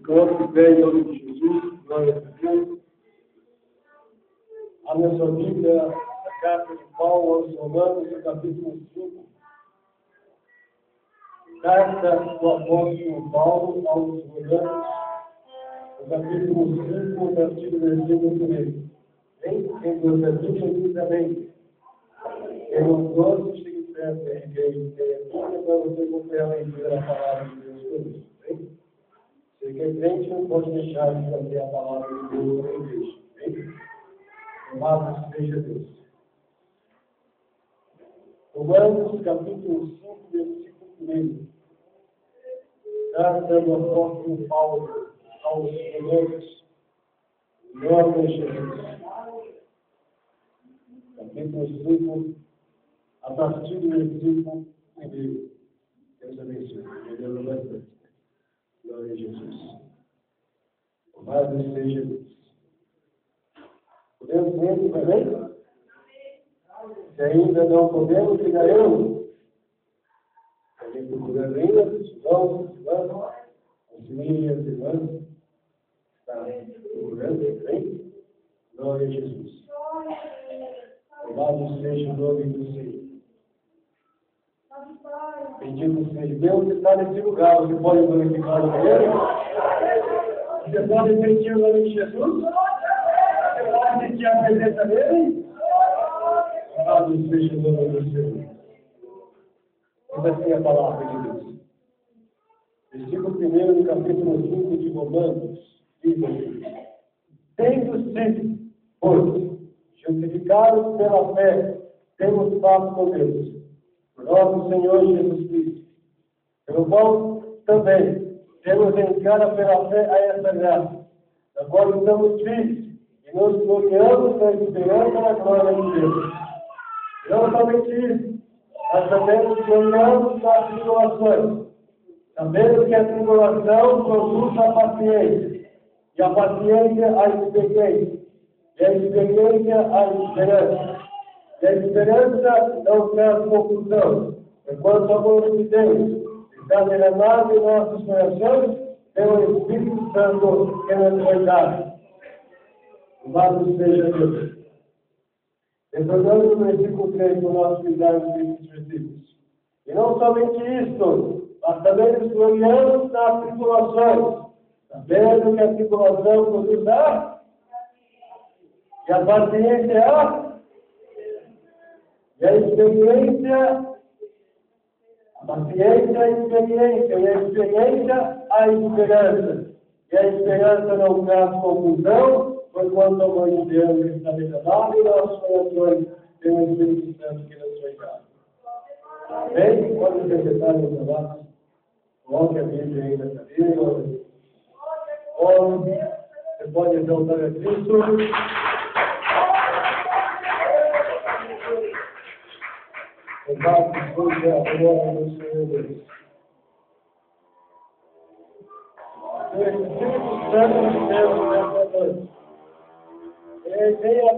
Nosso bem, em nome de Jesus, glória a Deus. A nossa Bíblia, a carta de Paulo aos Romanos, no capítulo 5. Carta do apóstolo Paulo aos Romanos, no capítulo 5, versículo 1. Quem gosta da Bíblia diz amém. Quem não gosta, chega perto da igreja, tem a Bíblia para você acompanhar a leitura da palavra de Deus conosco. Você que é crente não pode deixar de fazer a palavra de Deus na igreja. Louvado seja Deus. Romanos, capítulo 5, versículo 1. Carta do apóstolo Paulo aos Romanos. Em nome de Jesus. Capítulo 5, a partir do versículo 1. Deus abençoe. Melhorou bastante. Glória a Jesus. Louvado seja Deus. Podemos ver também? Se ainda não podemos, diga eu. A gente procurando ainda, se não, as minhas irmãs, está procurando também? Glória a Jesus. Louvado seja o nome do Senhor. Bendito seja Deus que está nesse lugar. Você pode glorificar o Senhor? Você pode sentir o nome de Jesus? Você pode sentir a presença dele? Louvado seja o nome do Senhor. Diz assim a palavra de Deus. Versículo 1 do capítulo 5 de Romanos diz assim: tendo sido, pois, justificados pela fé, temos paz com Deus, por nosso Senhor Jesus Cristo, pelo qual também temos entrado pela fé a essa graça, da qual estamos tristes e nos gloriamos na esperança da glória de Deus. E não somente isso, mas também nos gloriamos nas tribulações, sabendo que a tribulação produz a paciência, e a paciência a experiência, e a experiência a esperança. E a esperança não traz confusão, enquanto o amor de Deus está derramado em nossos corações pelo Espírito Santo que nos foi dado. Louvado seja Deus. Retornando no versículo 3 do nosso cuidado desses versículos. E não somente isto, mas também nos gloriamos nas tribulações, sabendo que a tribulação produz a e a paciência e a experiência, a paciência, a experiência, e a experiência, a esperança. E a esperança não traz confusão, porquanto o amor de Deus está derramado em nossos corações pelo Espírito Santo que nos foi dado. Amém? Quando você está no trabalho, coloque a Bíblia aí na cadeira. Ou você pode exaltar a Cristo. Louvado seja o nome do Senhor Deus. O Espírito Santo de Deus nessa noite, ele venha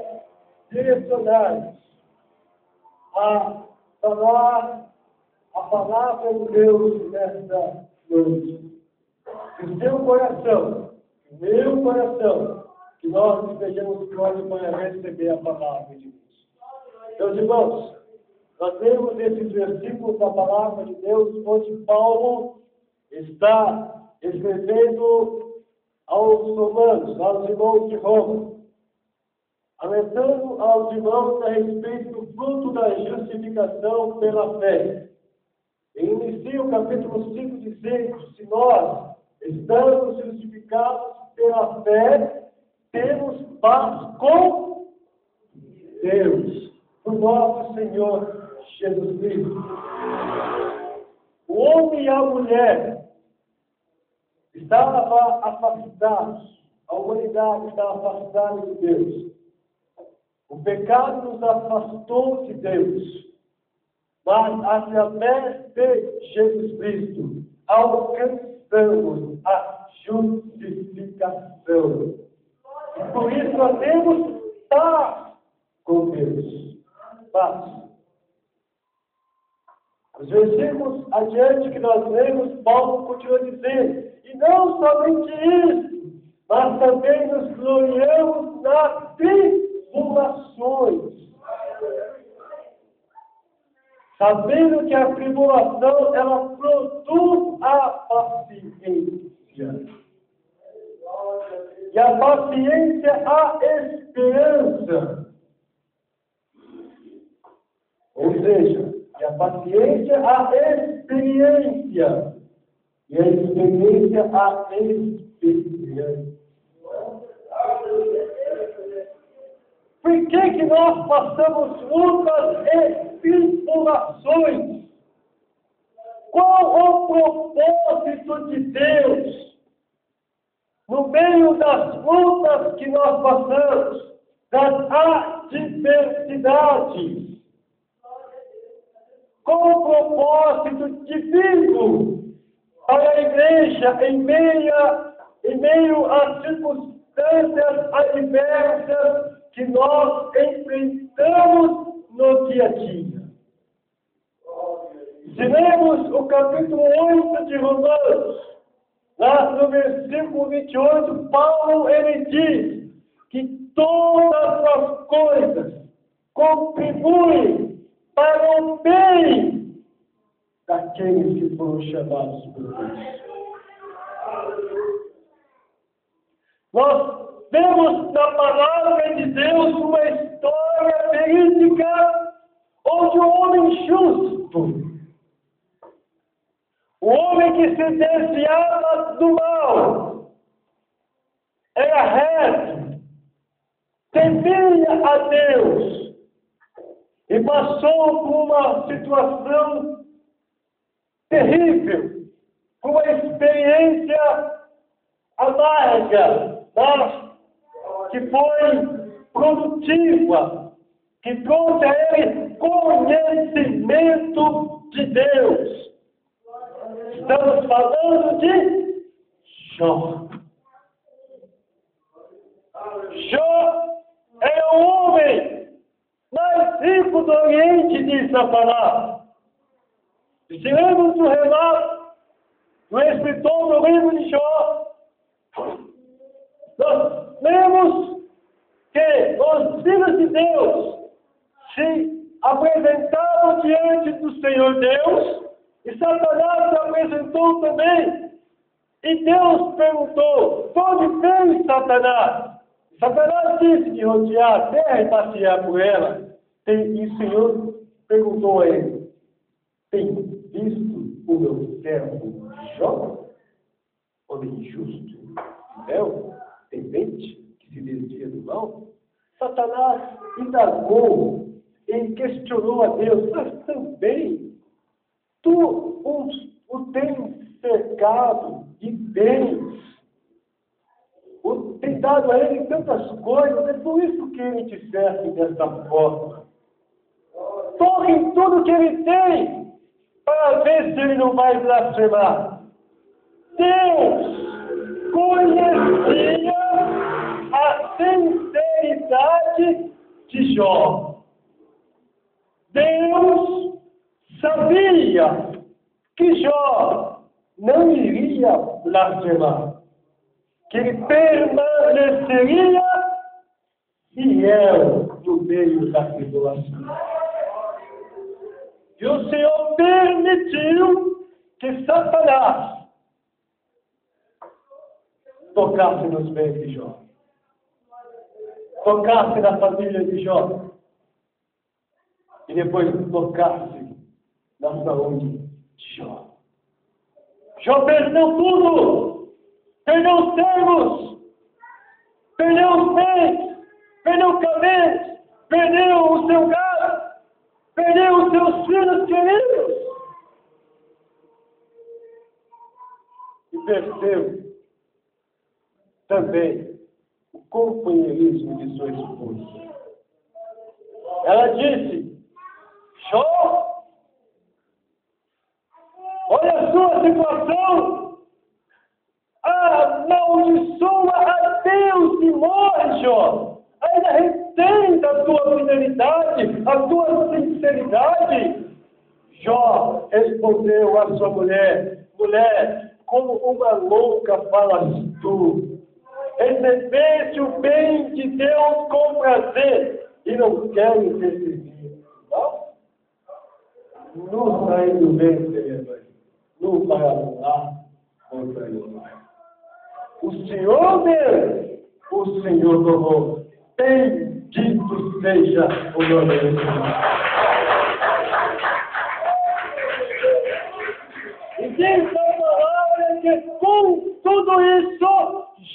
direcionar-nos a falar a palavra de Deus nesta noite. Que o seu coração, o meu coração, que nós estejamos prontos para receber a palavra de Deus. Meus irmãos, nós temos esses versículos da palavra de Deus, onde Paulo está escrevendo aos romanos, aos irmãos de Roma, alertando aos irmãos a respeito do fruto da justificação pela fé. E inicia o capítulo 5 dizendo: se nós estamos justificados pela fé, temos paz com Deus, o nosso Senhor Jesus Cristo. O homem e a mulher estavam afastados, a humanidade estava afastada de Deus. O pecado nos afastou de Deus, mas através de Jesus Cristo alcançamos a justificação. E por isso nós temos paz com Deus. Paz. Os versículos adiante que nós lemos, Paulo continua dizendo: e não somente isso, mas também nos gloriamos nas tribulações. Sabendo que a tribulação, ela produz a paciência. E a paciência, a esperança. Ou seja, e a paciência, a experiência. E a experiência, a experiência. Por que nós passamos lutas e tribulações? Qual o propósito de Deus no meio das lutas que nós passamos, das adversidades? Qual o propósito divino para a igreja em meio às circunstâncias adversas que nós enfrentamos no dia a dia? Se lemos o capítulo 8 de Romanos, lá no versículo 28, Paulo ele diz que todas as coisas contribuem para o bem daqueles que foram chamados por Deus. Nós vemos na palavra de Deus uma história verídica onde o homem justo, o homem que se desviava do mal, era reto, temia a Deus e passou por uma situação terrível, com uma experiência amarga, mas que foi produtiva, que trouxe a ele conhecimento de Deus. Estamos falando de Jó. Jó é o homem mais rico do Oriente, diz a palavra. Se lemos do relato do escritor do livro de Jó, nós lemos que os filhos de Deus se apresentaram diante do Senhor Deus, e Satanás se apresentou também. E Deus perguntou: onde veio Satanás? Satanás disse que rodear a terra e passear por ela. E o Senhor perguntou a ele: tem visto o meu servo Jó? Homem justo, fiel, temente, que se desvia do mal? Satanás indagou e questionou a Deus: mas também tu o tens cercado de bens, tem dado a ele tantas coisas, é por isso que ele te serve dessa forma. Toque em tudo que ele tem, para ver se ele não vai blasfemar. Deus conhecia a sinceridade de Jó. Deus sabia que Jó não iria blasfemar, que ele permaneceria fiel no meio da tribulação. E o Senhor permitiu que Satanás tocasse nos bens de Jó, tocasse na família de Jó, e depois tocasse na saúde de Jó. Jó perdeu tudo, perdeu os termos, perdeu os bens, perdeu o cabelo, perdeu o seu gado, perdeu os seus filhos queridos. E perdeu também o companheirismo de sua esposa. Ela disse: Jó, olha a sua situação, amaldiçoa a Deus e morre, Jó. Ainda retém a tua fidelidade, a tua sinceridade. Jó respondeu à sua mulher: mulher, como uma louca falas tu. Recebeste o bem de Deus com prazer e não queres receber. Não? Não sai do bem, Senhor. Não vai anular contra ele. O Senhor Deus, o Senhor louvou. Bendito seja o nome do Senhor. E diz a palavra que com tudo isso,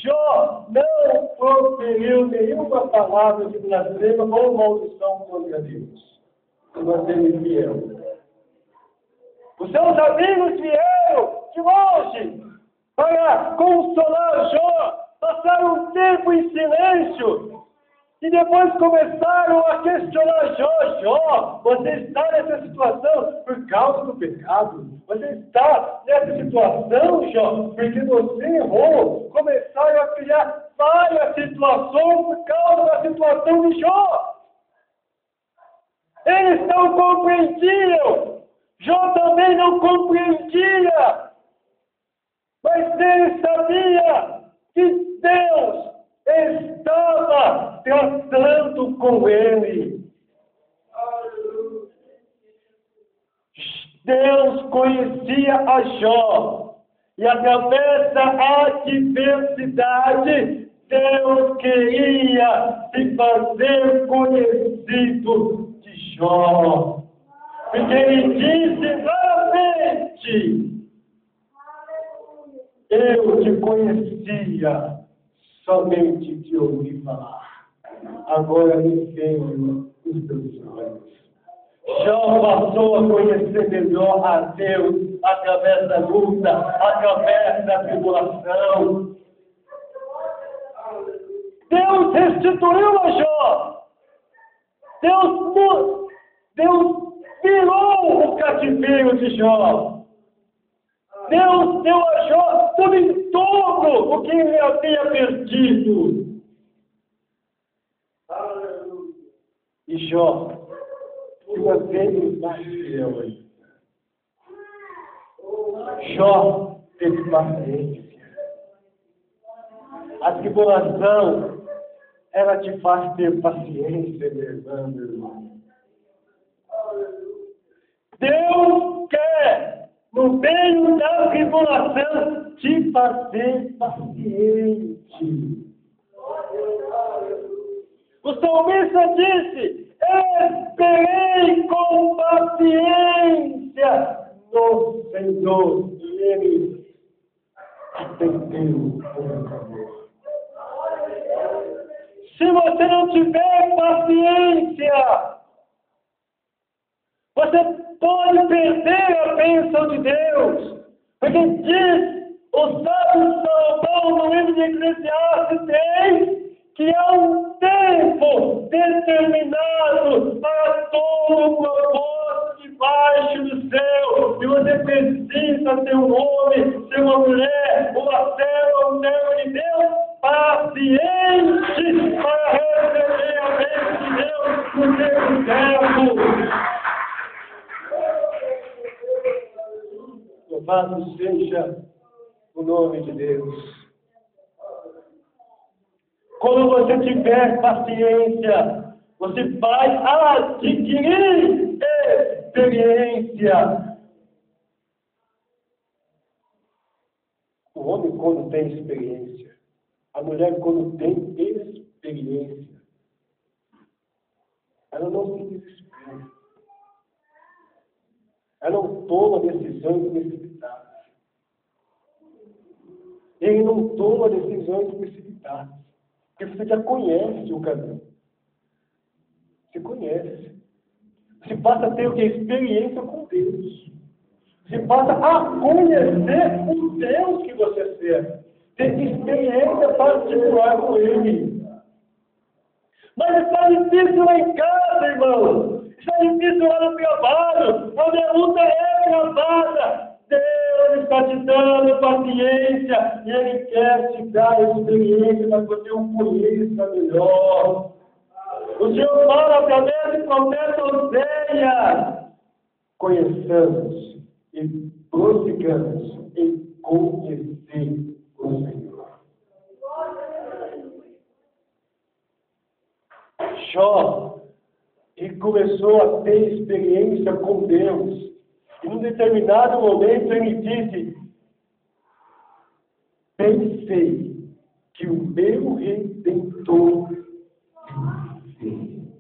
Jó não proferiu nenhuma palavra de blasfema ou maldição contra Deus. E manteve fiel. Os seus amigos vieram de longe para consolar Jó, passaram um tempo em silêncio e depois começaram a questionar Jó, você está nessa situação por causa do pecado? Você está nessa situação, Jó, porque você errou? Começaram a criar várias situações por causa da situação de Jó. Eles não compreendiam. Jó também não compreendia. Mas ele sabia que Deus estava tratando com ele. Deus conhecia a Jó. E através da adversidade, Deus queria se fazer conhecido de Jó. Porque ele disse claramente: eu te conhecia somente de ouvir falar. Agora me veio os teus olhos. Jó passou a conhecer melhor a Deus através da luta, através da tribulação. Deus restituiu a Jó. Deus virou o cativeiro de Jó. Deus deu a Jó tudo em dobro o que ele havia perdido. E Jó se manteve mais fiel ainda. Jó teve paciência. A tribulação, ela te faz ter paciência, meu irmão. Deus quer, no meio da tribulação, te fazer paciente. O salmista disse: esperei com paciência no Senhor, e Ele atendeu com amor. Se você não tiver paciência, você pode perder a bênção de Deus. Porque diz o sábio Salomão no livro de Eclesiastes 3 que há um tempo determinado para todo o propósito debaixo do céu. E você precisa ser um homem, ser uma mulher, uma serva, um servo de Deus, paciente para receber a bênção de Deus no tempo certo. Louvado seja o nome de Deus. Quando você tiver paciência, você vai adquirir experiência. O homem, quando tem experiência, a mulher, quando tem experiência, ela não se desespera. Ela não toma decisões precipitadas. Ele não toma decisões precipitadas. Porque você já conhece o caminho. Você conhece. Você passa a ter o que? Experiência com Deus. Você passa a conhecer o Deus que você serve. Ter experiência particular com Ele. Mas está difícil lá em casa, irmão. Está difícil lá no trabalho, onde a luta é travada. Deus está te dando paciência e Ele quer te dar experiência para que você o conheça melhor. O Senhor fala através de profeta Oséias: conheçamos e prossigamos em conhecer o Senhor. Jó, ele começou a ter experiência com Deus. E num determinado momento ele disse: pensei que o meu Redentor vive.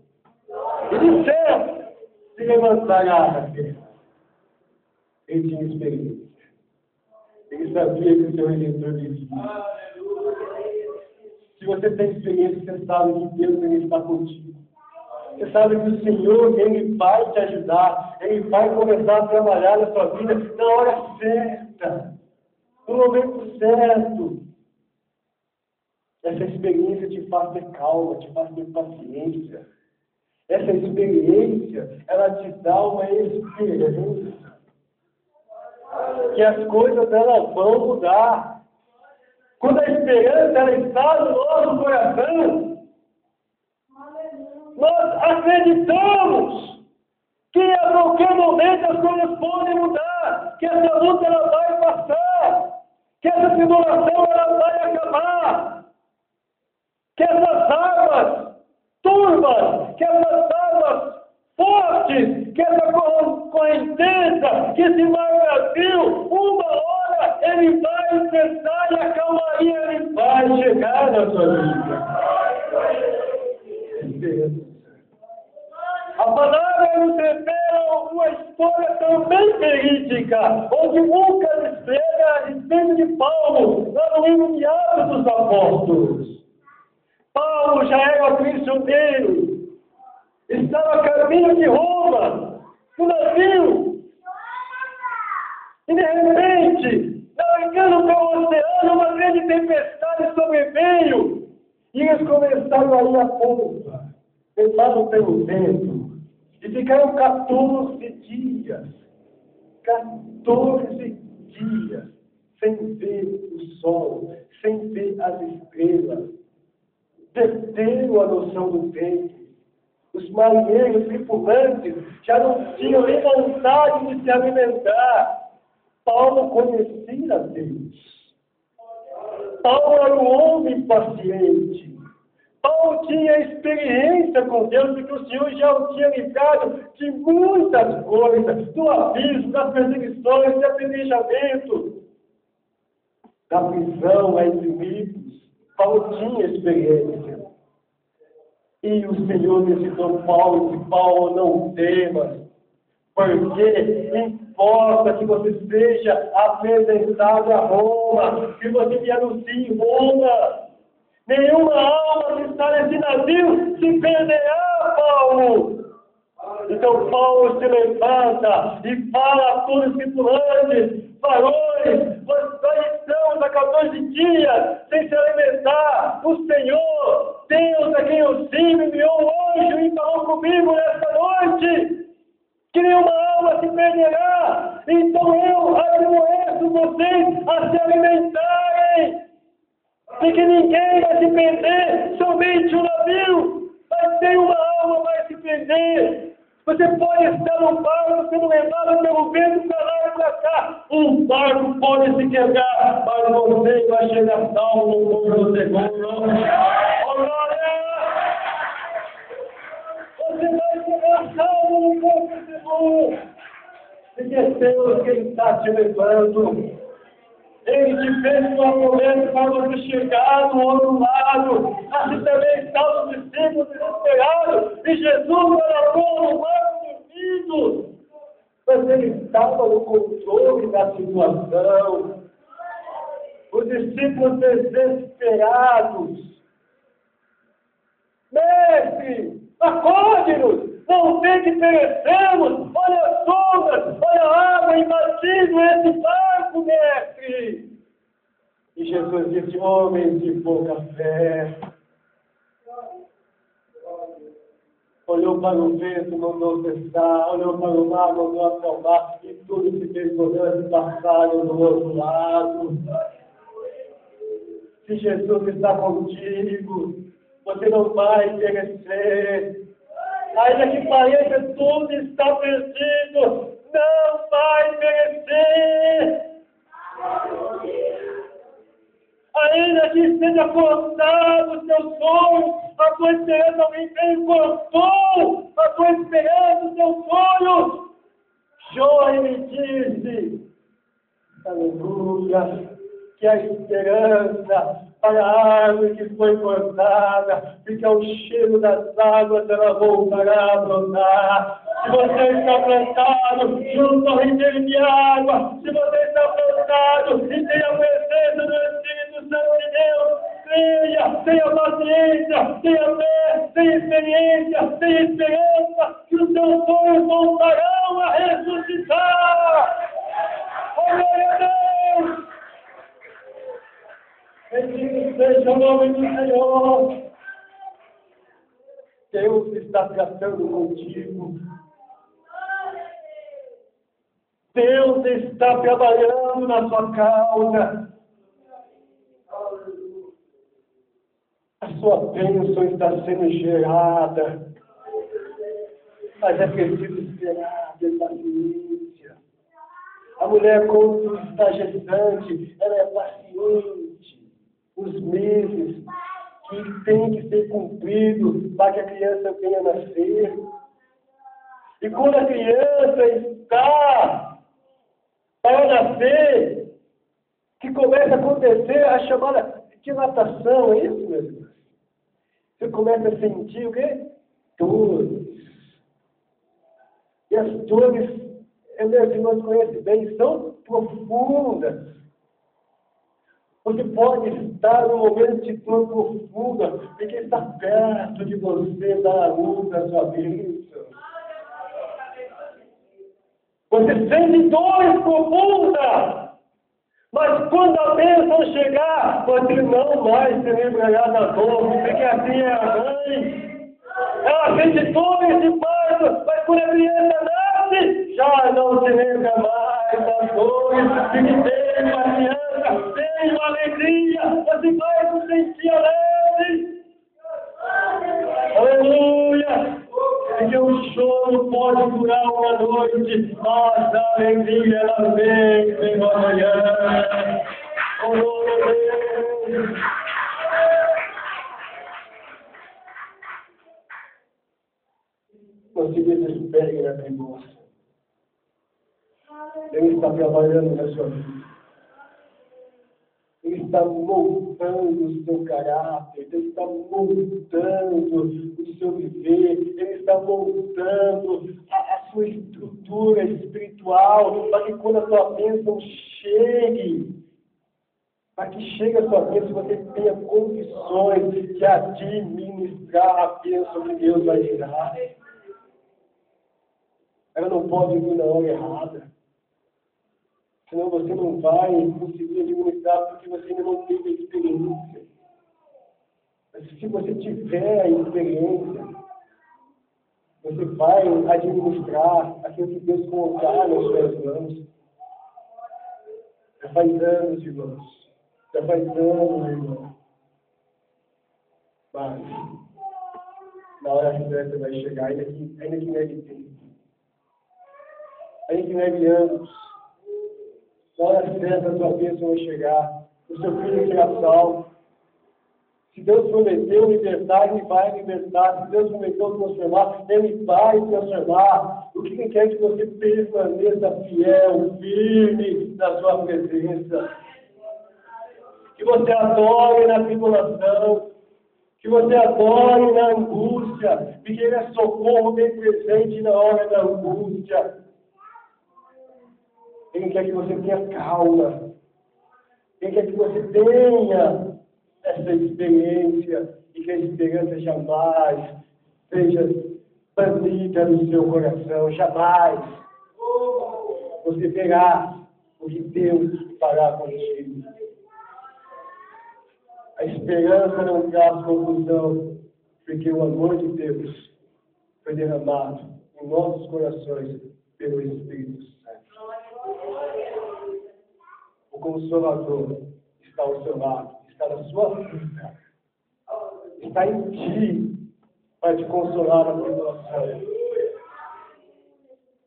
E de céu se levantará da terra. Ele tinha experiência. Ele sabia que o seu Redentor vivia. Se você tem experiência, você sabe que Deus ele está contigo. Você sabe que o Senhor, Ele vai te ajudar. Ele vai começar a trabalhar na sua vida na hora certa. No momento certo. Essa experiência te faz ter calma, te faz ter paciência. Essa experiência, ela te dá uma esperança. Que as coisas elas vão mudar. Quando a esperança ela está no nosso coração, nós acreditamos que a qualquer momento as coisas podem mudar, que essa luta ela vai passar, que essa tribulação ela vai acabar, que essas águas turvas, que essas águas fortes, que essa correnteza, que esse mar Brasil, uma hora ele vai cessar e a calmaria ele vai chegar na sua vida. A palavra nos revela uma história também verídica, onde Lucas escreve a respeito de Paulo, lá no livro de Atos dos Apóstolos. Paulo já era prisioneiro, estava a caminho de Roma, no navio, e de repente, navegando pelo oceano, uma grande tempestade sobreveio, e eles começaram a ir à ponta, levados pelo vento, e ficaram 14 dias, sem ver o sol, sem ver as estrelas, perderam a noção do tempo. Os marinheiros tripulantes já não tinham nem vontade de se alimentar. Paulo conhecia Deus. Paulo era um homem paciente. Paulo tinha experiência com Deus, porque o Senhor já o tinha livrado de muitas coisas, do abismo, das perseguições, do apedrejamento, da prisão a inimigos. Paulo tinha experiência. E o Senhor ensinou Paulo que Paulo não tema, porque importa que você seja apresentado a Roma, que você me anuncie Roma. Nenhuma alma que está nesse navio se perderá, Paulo. Então Paulo se levanta e fala a todos os tripulantes: varões, nós estamos há 14 dias sem se alimentar. O Senhor, Deus a quem eu sirvo, enviou um anjo e falou comigo nesta noite que nenhuma alma se perderá. Então eu admoesto vocês a se alimentarem, porque ninguém vai se perder, somente o navio. Mas nenhuma alma vai se perder. Você pode estar num barco sendo levado pelo vento para lá e para cá. Um barco pode se quebrar, mas você vai chegar salvo no mundo do Senhor. Glória! Você vai chegar salvo no mundo do Senhor. Porque é Deus que Ele está te levando. Ele te fez uma promessa para você chegar do outro lado. Assim também estavam os discípulos desesperados. E Jesus parou no mar dormindo. Mas ele estava no controle da situação. Os discípulos desesperados. Mestre, acorde-nos! Não vê que perecemos! Olha as ondas! Olha a água invadindo esse barco, mestre! E Jesus disse: homens de pouca fé. Olhou para o vento, mandou cessar. Olhou para o mar, mandou acalmar. E tudo se fez godando e passaram do outro lado. Se Jesus está contigo, você não vai perecer. Ainda que pareça tudo está perdido, não vai perecer. ainda que seja cortado o seu sonho, a tua esperança, alguém fez, cortou a tua esperança, o teu sonho. Jó me disse, aleluia, que a esperança para a árvore que foi cortada, porque ao cheiro das águas ela voltará a brotar. Se você está plantado junto ao ribeiro de água, se você está plantado e tem a presença do Espírito Santo de Deus, creia, tenha paciência, tenha fé, tenha experiência, tenha esperança, que os seus sonhos voltarão a ressuscitar. Glória a Deus! Bendito seja o nome do Senhor. Deus está tratando contigo. Deus está trabalhando na sua causa. A sua bênção está sendo gerada. Mas é preciso esperar, ter paciência. A mulher, quando está gestante, ela é paciente. Os meses que tem que ser cumprido para que a criança venha a nascer. E quando a criança está para nascer, que começa a acontecer a chamada dilatação, é isso, meus irmãos? Você começa a sentir o quê? Dores. E as dores, meus irmãos conhecem bem, são profundas. Você pode estar num momento de dor profunda, porque está perto de você dar a luz da sua bênção. Você sente dores profundas, mas quando a bênção chegar, você não mais se lembrará da dor, porque assim é a mãe. Ela sente dores de parto, mas quando a criança nasce, já não se lembra mais das dores, porque tem paciência, tem uma alegria, você vai se sentir alegre. Aleluia! Porque o choro pode durar uma noite, mas a alegria ela vem pela manhã. Glória a Deus! Não se desespere na tribulação. Deus está trabalhando na sua vida. Ele está moldando o seu caráter, Ele está moldando o seu viver, Ele está moldando a sua estrutura espiritual, para que quando a sua bênção chegue, para que chegue a sua bênção, você tenha condições de administrar a bênção que Deus vai te dar. Ela não pode vir na hora errada. Senão você não vai conseguir administrar porque você ainda não teve a experiência. Mas se você tiver a experiência, você vai administrar aquilo que Deus colocar nas suas mãos. Já faz anos, irmãos. Já faz anos, irmão. Mas, na hora certa vai chegar, ainda que negue tempo. Ainda que negue anos. Na hora certa a sua bênção vai chegar. O seu filho será salvo. Se Deus prometeu libertar, Ele vai libertar. Se Deus prometeu transformar, Ele vai transformar. O que Ele quer que você permaneça fiel, firme na sua presença. Que você adore na tribulação. Que você adore na angústia. Porque Ele é socorro bem presente na hora da angústia. Ele quer que você tenha calma. Ele quer que você tenha essa experiência e que a esperança jamais seja banida do seu coração. Jamais. Você verá o que Deus fará contigo. A esperança não traz confusão, porque o amor de Deus foi derramado em nossos corações pelo Espírito Santo. O Consolador está ao seu lado, está na sua vida, está em ti para te consolar na tribulação,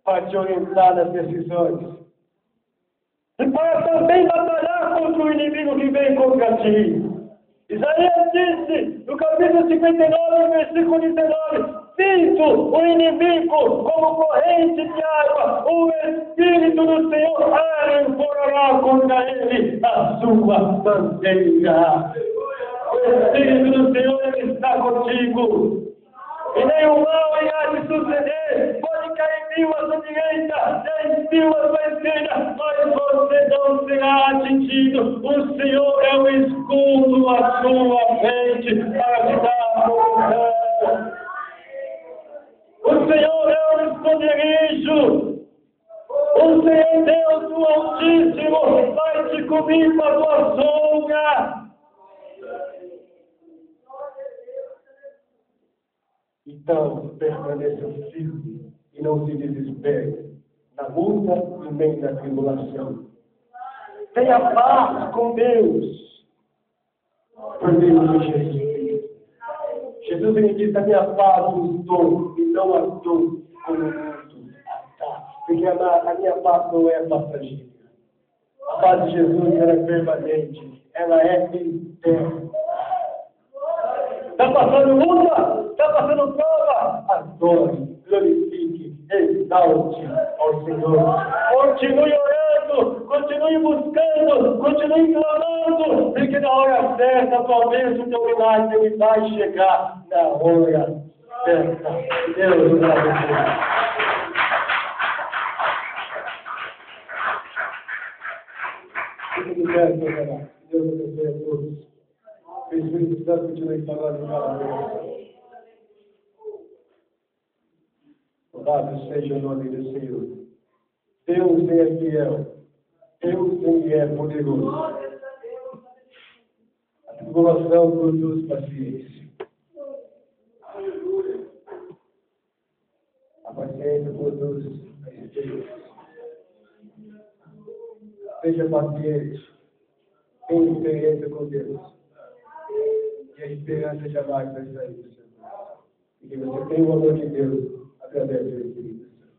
para te orientar nas decisões. E para também batalhar contra o inimigo que vem contra ti. Isaías disse, no capítulo 59, versículo 19, sinto o inimigo como corrente de água, o Espírito do Senhor arreforará contra ele a sua bandeira. O Espírito do Senhor está contigo. E nenhum mal irá te suceder, pode cair 1000 à sua direita, 10.000 à sua esquerda, mas você não será atingido. O Senhor é o escudo à sua frente para te dar proteção. O Senhor é o esconderijo. O Senhor Deus, o Altíssimo, vai te cobrir com a tua sombra. Então, permaneça firme e não se desespere na luta e nem na tribulação. Tenha paz com Deus, por meio de Jesus. Jesus ele diz: a minha paz vos dou e não a dou como o mundo dá. Porque a minha paz não é passageira. A paz de Jesus ela é permanente, ela é eterna. Está passando luta? Está passando prova? Adore, glorifique, exalte ao Senhor. Continue orando, continue buscando, continue clamando, porque na hora certa, talvez o teu milagre ele vai chegar na hora certa. Deus nos abençoe. Deus abençoe a todos. O Espírito Santo continue falando em cada coração. Louvado seja o nome do Senhor. Deus é fiel. Deus ele é poderoso. A tribulação produz paciência. A paciência produz a esperança. Seja paciente. Tenha experiência com Deus. E a esperança jamais vai sair do seu coração. E que você tenha o amor de Deus através do Espírito Santo.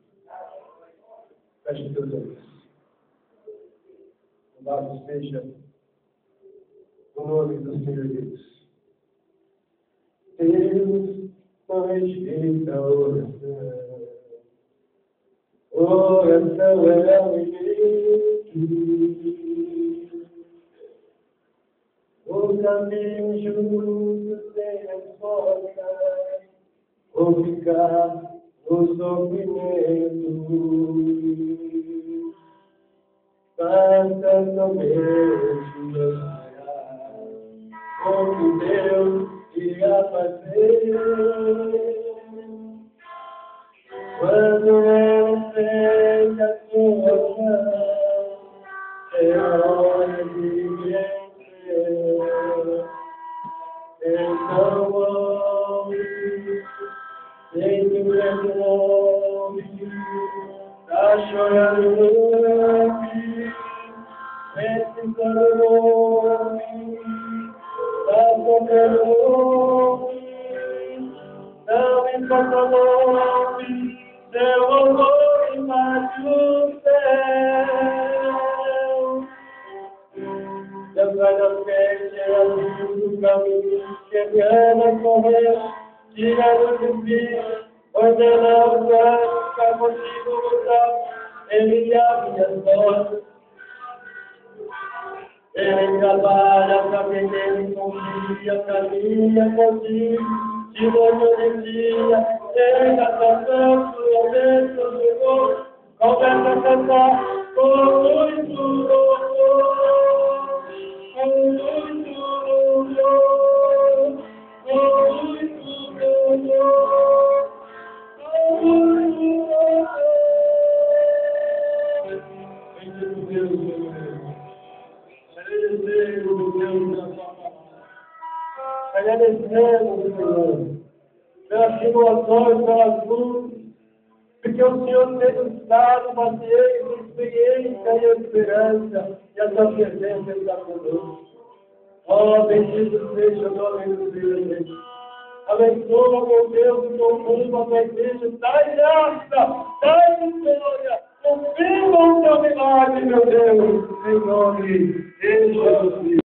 Feche teus olhos. Louvado seja o nome do Senhor Deus. Deus não rejeita a oração. Oração é o eleito. O caminho justo sem resposta, ou ficar no sofrimento. Basta somente orar, o que Deus irá fazer. Quando eu sei a tua mão, é hora de vencer. Então, homem, sem que grande homem, está chorando aqui, precisando homem, está sofrendo homem, não importa o nome, seu amor invade o céu. Deus vai na frente, abrindo o caminho, chegando a correr, tirando o desvio, ordenando o plano, ficar contigo lutar. Ele abre as portas, ele trabalha para vender com dia, caminha contigo, te dou de dia, ele está passando, sua bênção chegou, começa a cantar, com muito louvor. Agradecemos, Senhor, pelas tribulações, pelas lutas, porque o Senhor tem nos dado paciência, experiência e esperança, e a tua presença está conosco. Oh, bendito seja o nome do Senhor. Abençoa, meu Deus, o teu mundo, a tua igreja, dai graça, dai vitória, Confirma o teu milagre, meu Deus, em nome de Jesus Cristo.